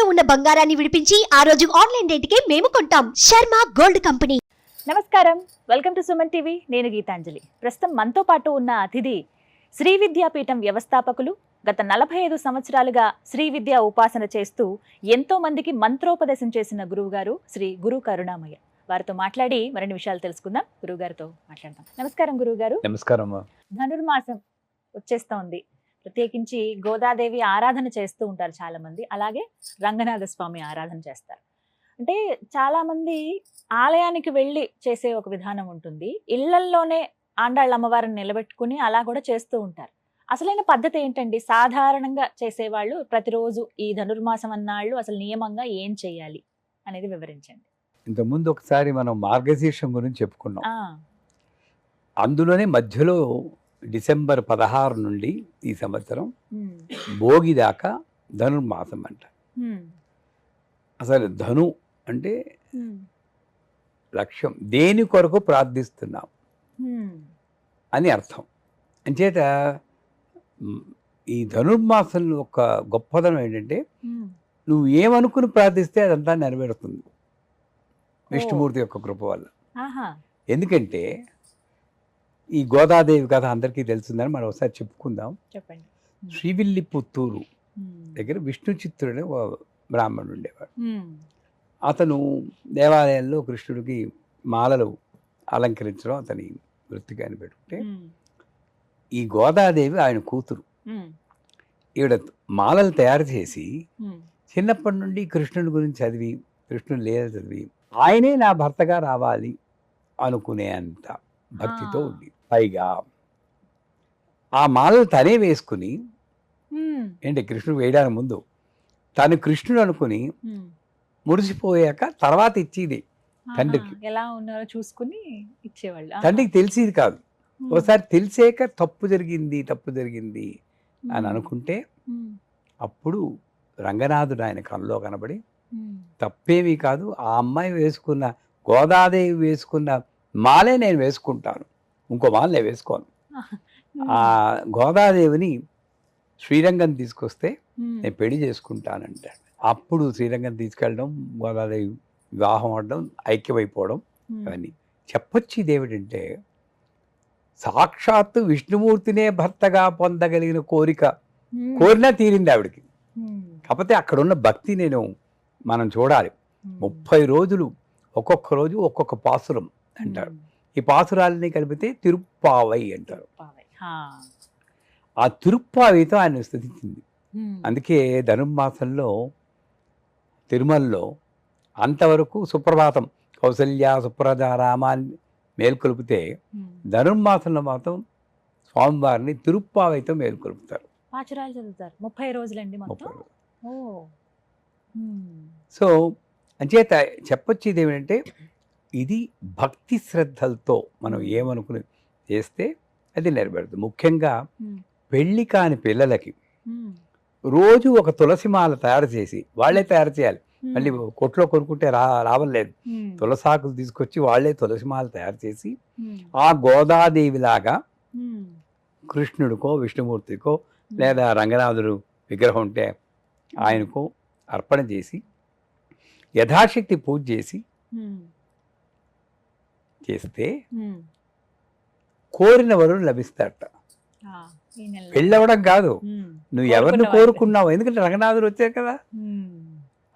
ఇంట్లో ఉన్న బంగారాన్ని విడిపించి ఆ రోజు ఆన్లైన్ రేటుకే మేము కొంటాం. Sharma gold company. నమస్కారం, వెల్కమ్ టు సుమన్ టీవీ. నేను గీతాంజలి. ప్రస్తుతం మనతో పాటు ఉన్న అతిథి శ్రీ విద్యాపీఠం వ్యవస్థాపకులు. గత 45 సంవత్సరాలుగా శ్రీ విద్యా ఉపాసన చేస్తూ ఎంతో మందికి మంత్రోపదేశం చేసిన గురువు గారు శ్రీ గురు కరుణామయ్య. వారితో మాట్లాడి మరిన్ని విషయాలు తెలుసుకుందాం. గురువు గారితో మాట్లాడదాం. నమస్కారం గురువు గారు. నమస్కారం. ధనుర్మాసం వచ్చేస్తోంది. ప్రత్యేకించి గోదాదేవి ఆరాధన చేస్తూ ఉంటారు చాలా మంది. అలాగే రంగనాథ స్వామి ఆరాధన చేస్తారు. అంటే చాలా మంది ఆలయానికి వెళ్ళి చేసే ఒక విధానం ఉంటుంది. ఇళ్లల్లోనే ఆండాళ్ళ అమ్మవారిని నిలబెట్టుకుని అలా కూడా చేస్తూ ఉంటారు. అసలైన పద్ధతి ఏంటండి? సాధారణంగా చేసేవాళ్ళు ప్రతిరోజు ఈ ధనుర్మాసం అన్నాళ్ళు అసలు నియమంగా ఏం చేయాలి అనేది వివరించండి. ఇంతకుముందు ఒకసారి మనం మార్గశీర్షం గురించి చెప్పుకున్నాం. అందులోనే మధ్యలో డిసెంబర్ 16 నుండి ఈ సంవత్సరం భోగి దాకా ధనుర్మాసం అంట. అసలు ధను అంటే లక్ష్యం, దేని కొరకు ప్రార్థిస్తున్నాం అని అర్థం. అంచేత ఈ ధనుర్మాసంలో ఒక గొప్పదనం ఏంటంటే నువ్వు ఏమనుకుని ప్రార్థిస్తే అదంతా నెరవేరుతుంది విష్ణుమూర్తి యొక్క కృప వల్ల. ఎందుకంటే ఈ గోదాదేవి కథ అందరికీ తెలుస్తుందని మనం ఒకసారి చెప్పుకుందాం. చెప్పండి. శ్రీవిల్లిపుత్తూరు దగ్గర విష్ణు చిత్తుడని ఒక బ్రాహ్మణుడు ఉండేవాడు. అతను దేవాలయంలో కృష్ణుడికి మాలలు అలంకరించడం అతని వృత్తిగా పెట్టుకుంటే ఈ గోదాదేవి ఆయన కూతురు. ఈవిడ మాలలు తయారు చేసి చిన్నప్పటి నుండి కృష్ణుడి గురించి చదివి కృష్ణుడు లేదా చదివి ఆయనే నా భర్తగా రావాలి అనుకునే అంత భక్తితో ఉంది. పైగా ఆ మాలలు తనే వేసుకుని ఏంటి కృష్ణుడు వేయడానికి ముందు తను కృష్ణుడు అనుకుని మురిసిపోయాక తర్వాత ఇచ్చేది తండ్రికి. ఎలా ఉన్నారో చూసుకుని ఇచ్చేవాళ్ళు. తండ్రికి తెలిసేది కాదు. ఒకసారి తెలిసాక తప్పు జరిగింది అని అనుకుంటే అప్పుడు రంగనాథుడు ఆయన కళ్ళలో కనబడి తప్పేమీ కాదు, ఆ అమ్మాయి వేసుకున్న గోదాదేవి వేసుకున్న మాలే నేను వేసుకుంటాను, ఇంకో మాల నేను వేసుకోను. ఆ గోదాదేవిని శ్రీరంగం తీసుకొస్తే నేను పెళ్లి చేసుకుంటానంటాడు. అప్పుడు శ్రీరంగం తీసుకెళ్ళడం, గోదాదేవి వివాహం అవడం, ఐక్యమైపోవడం ఇవన్నీ చెప్పొచ్చు. ఇదేమిటంటే సాక్షాత్తు విష్ణుమూర్తినే భర్తగా పొందగలిగిన కోరినా తీరింది ఆవిడకి. కాకపోతే అక్కడున్న భక్తి మనం చూడాలి. 30 రోజులు ఒక్కొక్క రోజు ఒక్కొక్క పాసురం అంటారు. ఈ పాసురాలని కలిపితే తిరుప్పావై అంటారు. ఆ తిరుప్పావైతో ఆయన స్తుతించింది. అందుకే ధనుర్మాసంలో తిరుమలలో అంతవరకు సుప్రభాతం కౌసల్య సుప్రజ రామాన్ని మేల్కొల్పితే ధనుర్మాసంలో మాత్రం స్వామివారిని తిరుప్పావైతో మేల్కొల్పుతారు. 30 రోజులండి. సో అంచేత చెప్పొచ్చు ఇదేమిటంటే ఇది భక్తి శ్రద్ధలతో మనం ఏమనుకుని చేస్తే అది నెరవేరుతుంది. ముఖ్యంగా పెళ్లి కాని పిల్లలకి రోజు ఒక తులసిమాల తయారు చేసి వాళ్ళే తయారు చేయాలి. మళ్ళీ కొట్లో కొనుక్కుంటే లాభం లేదు. తులసాకులు తీసుకొచ్చి వాళ్ళే తులసిమాల తయారు చేసి ఆ గోదాదేవిలాగా కృష్ణుడికో విష్ణుమూర్తికో లేదా రంగనాథుడు విగ్రహం ఉంటే ఆయనకు అర్పణ చేసి యథాశక్తి పూజ చేస్తే కోరిన వరుడు లభిస్తాడట. పెళ్ళవడం కాదు, నువ్వు ఎవరిని కోరుకున్నావు. ఎందుకంటే రంగనాథుడు వచ్చారు కదా.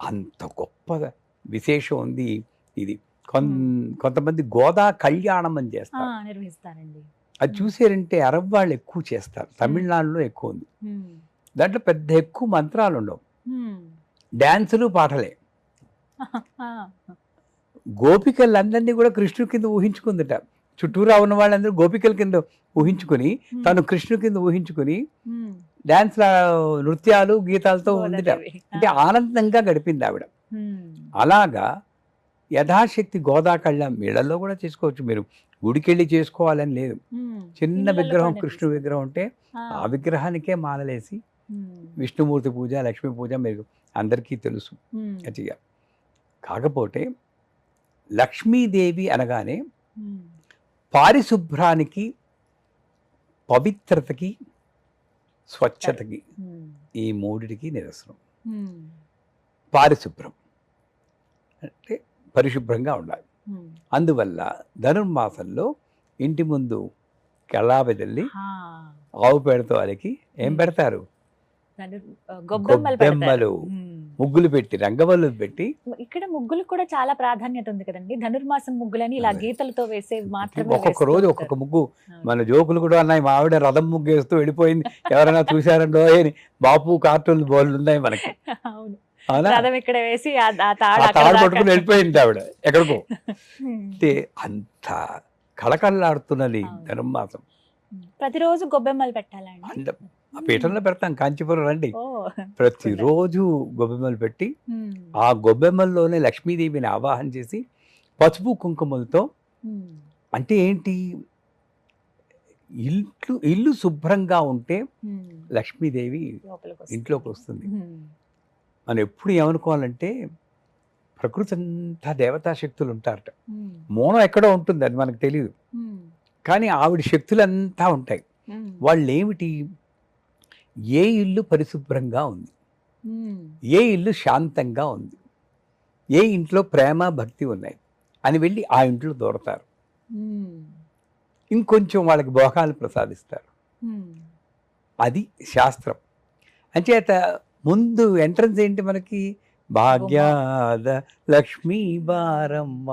అంత గొప్ప విశేషం ఉంది ఇది. కొంతమంది గోదా కళ్యాణం అని చేస్తారు, నిర్వహిస్తారండి. అది చూసారంటే అరబ్ వాళ్ళు ఎక్కువ చేస్తారు, తమిళనాడులో ఎక్కువ ఉంది. దాంట్లో పెద్ద ఎక్కువ మంత్రాలు ఉండవు, డ్యాన్సులు పాటలే. గోపికలందరినీ కూడా కృష్ణుడి కింద ఊహించుకుందట. చుట్టూరా ఉన్న వాళ్ళందరూ గోపికల కింద ఊహించుకుని తను కృష్ణుడి కింద ఊహించుకుని డాన్స్ నృత్యాలు గీతాలతో ఉందిట. అంటే ఆనందంగా గడిపింది ఆవిడ. అలాగా యథాశక్తి గోదా కళ్యాణం ఇళ్లలో కూడా చేసుకోవచ్చు. మీరు గుడికెళ్ళి చేసుకోవాలని లేదు. చిన్న విగ్రహం కృష్ణుడి విగ్రహం ఉంటే ఆ విగ్రహానికే మాలలేసి విష్ణుమూర్తి పూజ లక్ష్మీ పూజ మీరు అందరికీ తెలుసు అతిగా. కాకపోతే లక్ష్మీదేవి అనగానే పారిశుభ్రానికి, పవిత్రతకి, స్వచ్ఛతకి, ఈ మూడిటికి నిదర్శనం. పారిశుభ్రం అంటే పరిశుభ్రంగా ఉండాలి. అందువల్ల ధనుర్మాసంలో ఇంటి ముందు కెళ్ళాపి చల్లి ఆవు పేడతో అలికి ఏం పెడతారు, గొబ్బెమ్మలు, ముగ్గులు పెట్టి, రంగవల్లులు పెట్టి. ఇక్కడ ముగ్గులు కూడా చాలా ప్రాధాన్యత ఉంది కదండి. ధనుర్మాసం ముగ్గులని ఇలా గీతలతో వేసే మాత్రమే ఒక్కొక్క రోజు ఒక్కొక్క ముగ్గు. మన జోకులు కూడా ఉన్నాయి, మా ఆవిడ రథం ముగ్గు వేస్తూ వెళ్ళిపోయింది, ఎవరైనా చూసారండో అని. బాపు కార్టూన్ బోర్లు ఉన్నాయి మనకి. రథం ఇక్కడ వేసి ఆ తాడు పట్టుకుని వెళ్ళిపోయింది ఆవిడ ఎక్కడికో. అంటే అంత కళకళలాడుతున్నది ధనుర్మాసం. ప్రతిరోజు గొబ్బెమ్మలు పెట్టాలండి. ఆ పీఠంలో పెడతాం, కాంచీపురం రండి. ప్రతిరోజు గొబ్బెమ్మలు పెట్టి ఆ గొబ్బెమ్మల్లోనే లక్ష్మీదేవిని ఆవాహన చేసి పసుపు కుంకుమలతో, అంటే ఏంటి, ఇల్లు శుభ్రంగా ఉంటే లక్ష్మీదేవి ఇంట్లోకి వస్తుంది. మనం ఎప్పుడు ఏమనుకోవాలంటే ప్రకృతి అంతా దేవతా శక్తులు ఉంటారట. మూలం ఎక్కడో ఉంటుంది, అది మనకు తెలియదు, కానీ ఆవిడ శక్తులంతా ఉంటాయి. వాళ్ళు ఏమిటి, ఏ ఇల్లు పరిశుభ్రంగా ఉంది, ఏ ఇల్లు శాంతంగా ఉంది, ఏ ఇంట్లో ప్రేమ భక్తి ఉన్నాయి అని వెళ్ళి ఆ ఇంట్లో దూరతారు. ఇంకొంచెం వాళ్ళకి భోగాలు ప్రసాదిస్తారు. అది శాస్త్రం. అంచేత ముందు ఎంట్రన్స్ ఏంటి మనకి, భాగ్యాద లక్ష్మీ బారమ్మ,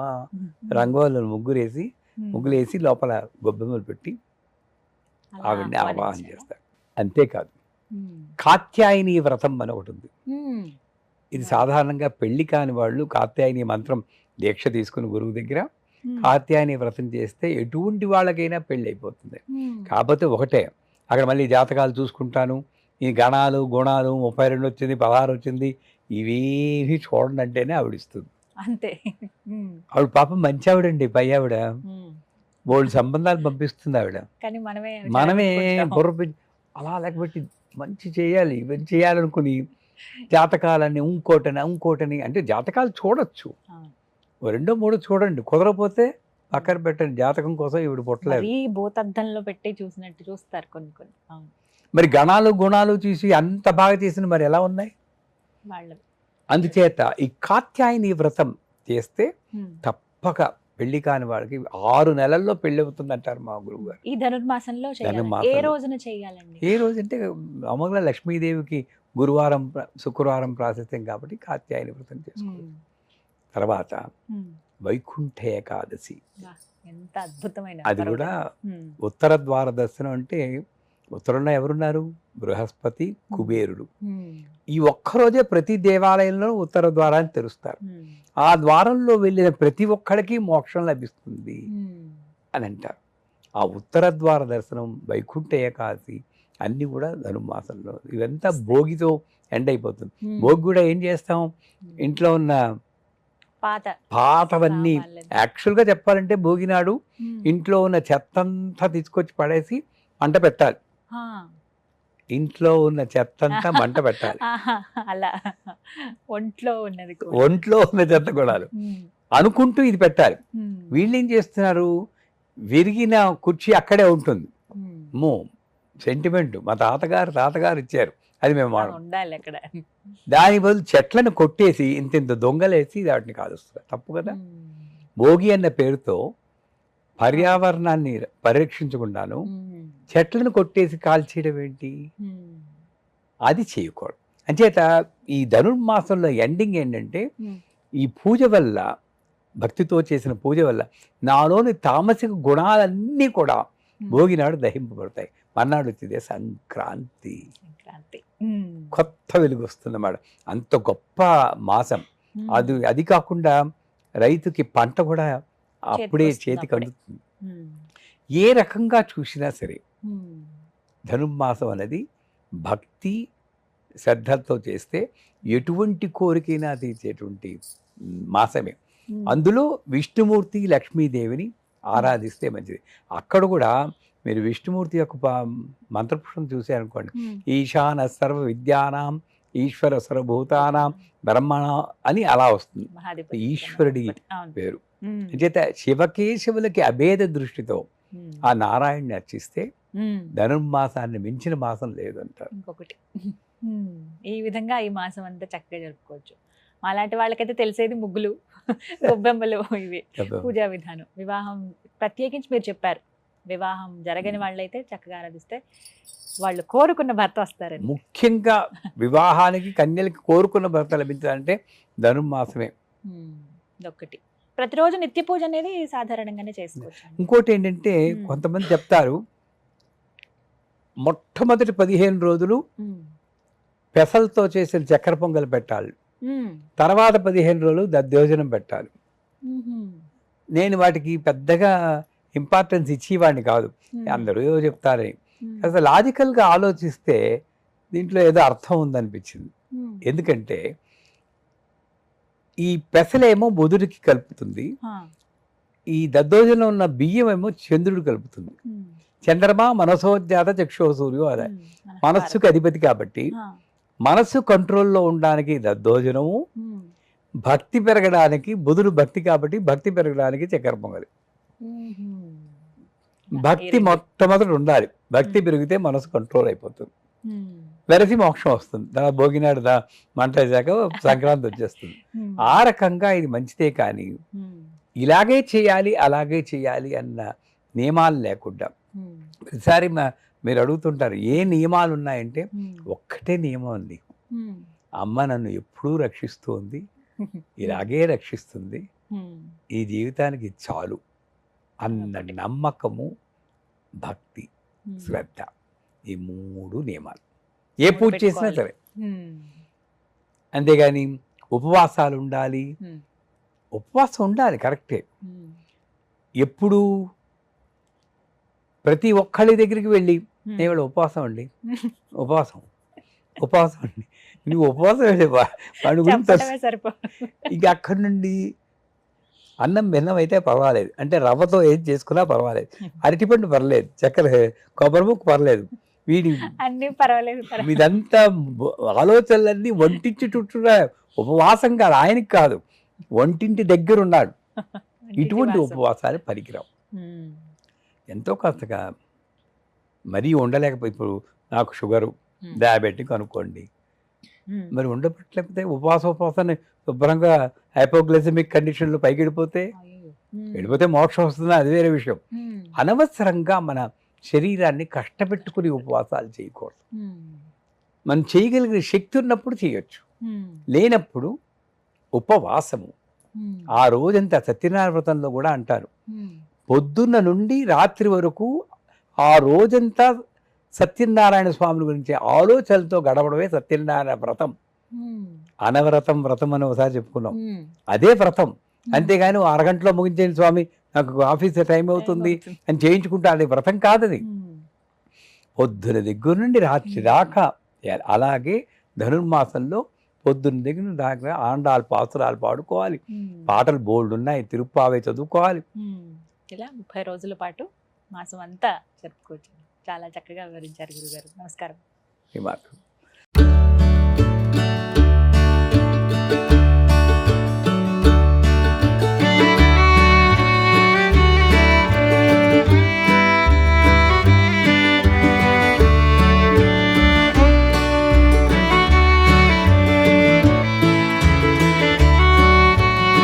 రంగోలను ముగ్గులేసి లోపల గొబ్బెమ్మలు పెట్టి ఆవిడ్ని ఆవాహన చేస్తారు. అంతేకాదు, కాత్యాయని వ్రతం అని ఒకటి ఉంది. ఇది సాధారణంగా పెళ్లి కాని వాళ్ళు కాత్యాయని మంత్రం దీక్ష తీసుకుని గురువు దగ్గర కాత్యాయని వ్రతం చేస్తే ఎటువంటి వాళ్ళకైనా పెళ్ళి అయిపోతుంది. కాకపోతే ఒకటే, అక్కడ మళ్ళీ జాతకాలు చూసుకుంటాను, ఈ గణాలు గుణాలు 32 వచ్చింది 16 వచ్చింది ఇవేవి చూడండి అంటేనే ఆవిడిస్తుంది. అంతే. ఆవిడ పాపం మంచి ఆవిడండి, పై ఆవిడ బోల్డ్ సంబంధాలు పంపిస్తుంది ఆవిడ. మనమే బుర్ర అలా లేకపోతే మంచి చేయాలి, ఇవన్నీ చేయాలనుకుని జాతకాలని ఇంకోటని అంటే జాతకాలు చూడొచ్చు, 2 3 చూడండి, కుదరపోతే పక్కన పెట్టండి. జాతకం కోసం ఈవిడ పుట్టలేదు. భూతద్దంలో పెట్టి చూసినట్టు చూస్తారు కొన్ని. మరి గణాలు గుణాలు చూసి అంత బాగా చేసిన మరి ఎలా ఉన్నాయి వాళ్ళు. అందుచేత ఈ కాత్యాయని వ్రతం చేస్తే తప్పక పెళ్లి కాని వాళ్ళకి 6 నెలల్లో పెళ్లి అవుతుంది అంటారు మా గురువు గారు. ఈ ధనుర్మాసంలో ఏ రోజున చేయాలండి? ఏ రోజు అంటే అమ్మగా లక్ష్మీదేవికి గురువారం శుక్రవారం ప్రాశస్త్యం కాబట్టి కాత్యాయని వ్రతం చేసుకోవాలి. తర్వాత వైకుంఠ ఏకాదశి, ఎంత అద్భుతమైన, అది కూడా ఉత్తర ద్వార దర్శనం. అంటే ఉత్తరంలో ఎవరున్నారు, బృహస్పతి కుబేరుడు. ఈ ఒక్కరోజే ప్రతి దేవాలయంలో ఉత్తర ద్వారాన్ని తెరుస్తారు. ఆ ద్వారంలో వెళ్ళిన ప్రతి ఒక్కడికి మోక్షం లభిస్తుంది అని అంటారు. ఆ ఉత్తర ద్వార దర్శనం, వైకుంఠ ఏకాదశి అన్నీ కూడా ధనుర్మాసంలో. ఇవంతా భోగితో ఎండ్ అయిపోతుంది. భోగి కూడా ఏం చేస్తాం, ఇంట్లో ఉన్న పాతవన్నీ, యాక్చువల్గా చెప్పాలంటే భోగినాడు ఇంట్లో ఉన్న చెత్తంతా తీసుకొచ్చి పడేసి మంట పెట్టాలి. ఇంట్లో ఉన్న చెత్తంతా మంట పెట్టాలి. అలా ఒంట్లో ఉన్న చెత్త కూడా అనుకుంటూ ఇది పెట్టాలి. వీళ్ళు ఏం చేస్తున్నారు, విరిగిన కుర్చీ అక్కడే ఉంటుంది. సెంటిమెంట్ మా తాతగారు ఇచ్చారు, అది మేము ఉండాలి అక్కడ. దాని బదులు చెట్లను కొట్టేసి ఇంత దొంగలేసి వాటిని కాలుస్తారు. తప్పు కదా. భోగి అన్న పేరుతో పర్యావరణాన్ని పరిరక్షించకుండాను చెట్లను కొట్టేసి కాల్చేయడం ఏంటి, అది చేయకూడదు. అంచేత ఈ ధనుర్మాసంలో ఎండింగ్ ఏంటంటే, ఈ పూజ వల్ల, భక్తితో చేసిన పూజ వల్ల నాలోని తామసిక గుణాలన్నీ కూడా భోగినాడు దహింపబడతాయి. మర్నాడు వచ్చిందే సంక్రాంతి, కొత్త వెలుగు వస్తుందన్నమాట. అంత గొప్ప మాసం అది కాకుండా రైతుకి పంట కూడా అప్పుడే చేతికి అందుతుంది. ఏ రకంగా చూసినా సరే ధనుర్మాసం అనేది భక్తి శ్రద్ధతో చేస్తే ఎటువంటి కోరికైనా తీర్చేటువంటి మాసమే. అందులో విష్ణుమూర్తి లక్ష్మీదేవిని ఆరాధిస్తే మంచిది. అక్కడ కూడా మీరు విష్ణుమూర్తి యొక్క మంత్రపుష్పం చూసారనుకోండి, ఈశాన సర్వ విద్యానాం ఈశ్వర సర్వభూతానాం బ్రహ్మణ అని అలా వస్తుంది. ఈశ్వరుడి పేరు. అంచేత శివకేశవులకి అభేద దృష్టితో ఆ నారాయణ్ణి అర్చిస్తే ధనుర్మాసాన్ని మించిన మాసం లేదు అంటారు. ఇంకొకటి ఈ విధంగా ఈ మాసం అంతా చక్కగా జరుపుకోవచ్చు. అలాంటి వాళ్ళకైతే తెలిసేది ముగ్గులు, గొబ్బెమ్మలు, ఇవి పూజా విధానం. వివాహం ప్రత్యేకించి మీరు చెప్పారు, వివాహం జరగని వాళ్ళైతే చక్కగా ఆరాధిస్తే వాళ్ళు కోరుకున్న భర్త వస్తారని. ముఖ్యంగా వివాహానికి కన్యలకి కోరుకున్న భర్త లభించాలంటే ధనుర్మాసమే. ఇదొక్కటి. ప్రతిరోజు నిత్య పూజ అనేది సాధారణంగానే చేసుకోవచ్చు. ఇంకోటి ఏంటంటే కొంతమంది చెప్తారు, మొట్టమొదటి 15 రోజులు పెసలతో చేసిన చక్కెర పొంగల్ పెట్టాలి, తర్వాత 15 రోజులు దద్దోజనం పెట్టాలి. నేను వాటికి పెద్దగా ఇంపార్టెన్స్ ఇచ్చేవాడిని కాదు, అందరూ ఏదో చెప్తారని. అసలు లాజికల్గా ఆలోచిస్తే దీంట్లో ఏదో అర్థం ఉందనిపించింది. ఎందుకంటే ఈ పెసలేమో బుధుడికి కలుపుతుంది, ఈ దద్దోజనం ఉన్న బియ్యం ఏమో చంద్రుడు కలుపుతుంది. చంద్రమా మనసోజ్ఞాత చక్షో సూర్యో అదే మనస్సుకు అధిపతి కాబట్టి మనస్సు కంట్రోల్లో ఉండడానికి దద్దోజనము, భక్తి పెరగడానికి బుధుడు భక్తి కాబట్టి భక్తి పెరగడానికి చక్కెర పొంగలి. భక్తి మొట్టమొదటి ఉండాలి, భక్తి పెరిగితే మనసు కంట్రోల్ అయిపోతుంది, వెరసి మోక్షం వస్తుంది. తర్వాత భోగినాడు మంట వేసాక సంక్రాంతి వచ్చేస్తుంది. ఆ రకంగా ఇది మంచిదే, కానీ ఇలాగే చేయాలి అలాగే చేయాలి అన్న నియమాలు లేకుండా ప్రతిసారి మీరు అడుగుతుంటారు ఏ నియమాలు ఉన్నాయంటే ఒక్కటే నియమం ఉంది, అమ్మ నన్ను ఎప్పుడూ రక్షిస్తుంది, ఇలాగే రక్షిస్తుంది, ఈ జీవితానికి చాలు అన్న నమ్మకము, భక్తి, శ్రద్ధ, ఈ 3 నియమాలు ఏ పూజ చేసినా సరే. అంతేగాని ఉపవాసాలు ఉండాలి, ఉపవాసం ఉండాలి కరెక్టే. ఎప్పుడు ప్రతి ఒక్కళ్ళ దగ్గరికి వెళ్ళి నేను ఇవాళ ఉపవాసం అండి, ఉపవాసం ఉపవాసం అండి, నువ్వు ఉపవాసం వెళ్ళి వాడి గురించి ఇక అక్కడి నుండి అన్నం బెల్లం అయితే పర్వాలేదు, అంటే రవ్వతో ఏం చేసుకున్నా పర్వాలేదు, అరటిపండు పర్లేదు, చక్కెర కొబ్బరి ముక్క పర్లేదు, వీడి అన్ని పర్వాలేదు. ఇదంతా ఆలోచనలన్నీ ఒంటించి చుట్టూ ఉపవాసం కాదు, ఆయనకి కాదు, ఒంటింటి దగ్గర ఉన్నాడు. ఇటువంటి ఉపవాసాలు పనికిరావు. ఎంతో కాస్తగా మరీ ఉండలేకపోయి, ఇప్పుడు నాకు షుగరు, డయాబెటిక్ అనుకోండి, మరి ఉండబట్టలేకపోతే ఉపవాసాన్ని శుభ్రంగా హైపోగ్లైసెమిక్ కండిషన్లో పైకి వెళ్ళిపోతే మోక్షం వస్తుందా అది వేరే విషయం. అనవసరంగా మన శరీరాన్ని కష్టపెట్టుకుని ఉపవాసాలు చేయకూడదు. మనం చేయగలిగిన శక్తి ఉన్నప్పుడు చేయొచ్చు, లేనప్పుడు ఉపవాసము. ఆ రోజంతా సత్యనారాయణ వ్రతంలో కూడా అంటారు, పొద్దున్న నుండి రాత్రి వరకు ఆ రోజంతా సత్యనారాయణ స్వామి గురించి ఆలోచనలతో గడపడమే సత్యనారాయణ వ్రతం. అనవ్రతం వ్రతం అని ఒకసారి చెప్పుకున్నాం, అదే వ్రతం. అంతేగాని అరగంటలో ముగించేది స్వామి నాకు ఆఫీస్ టైం అవుతుంది అని చేయించుకుంటా, అది వ్రతం కాదది. పొద్దున దగ్గర నుండి రాత్రి దాకా. అలాగే ధనుర్మాసంలో పొద్దున్న దగ్గర దాకా ఆండాలు పాసురాలు పాడుకోవాలి, పాటలు బోల్డ్ ఉన్నాయి, తిరుప్పావే చదువుకోవాలి. ఇలా 30 రోజుల పాటు మాసం అంతా జరుపుకోవచ్చు. చాలా చక్కగా వివరించారు గురుగారు. నమస్కారం. ఈ మాట